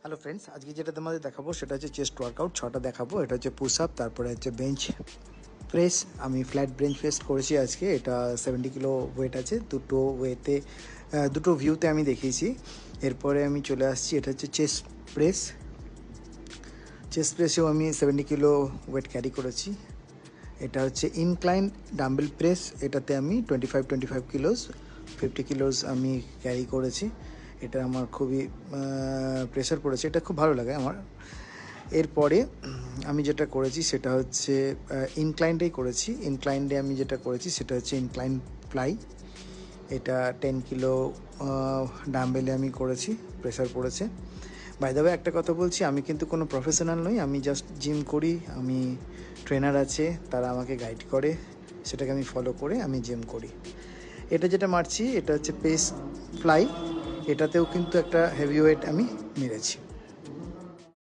Hello friends, আজকে যেটা তোমাদের দেখাবো সেটা হচ্ছে চেস্ট ওয়ার্কআউট। 6টা দেখাবো। এটা হচ্ছে পুশ আপ, তারপরে হচ্ছে বেঞ্চ প্রেস। আমি ফ্ল্যাট বেঞ্চ প্রেস করেছি আজকে। এটা 70 কিলো ওয়েট আছে। দুটো ভিউতে আমি দেখিয়েছি। এরপরে আমি চলে আসছি, এটা হচ্ছে চেস্ট প্রেস। চেস্ট প্রেসেও আমি 70 কিলো ওয়েট ক্যারি করেছি। এটা হচ্ছে ইনক্লাইন ডাম্বেল প্রেস। এটাতে আমি 25 কিলোস 50 কিলোস আমি ক্যারি করেছি। এটা আমার খুবই প্রেশার পড়েছে, এটা খুব ভালো লাগে আমার। এরপরে আমি যেটা করেছি সেটা হচ্ছে ইনক্লাইনটাই করেছি। ইনক্লাইন্ডে আমি যেটা করেছি সেটা হচ্ছে ইনক্লাইন ফ্লাই। এটা 10 কিলো ডাম্বেলে আমি করেছি, প্রেশার পড়েছে। বাই দ্য ওয়ে একটা কথা বলছি, আমি কিন্তু কোনো প্রফেশনাল নই, আমি জাস্ট জিম করি। আমি ট্রেনার আছে, তারা আমাকে গাইড করে, সেটাকে আমি ফলো করে আমি জিম করি। এটা যেটা মারছি এটা হচ্ছে পেস ফ্লাই। এটাতেও কিন্তু একটা হেভি ওয়েট আমি মেরেছি।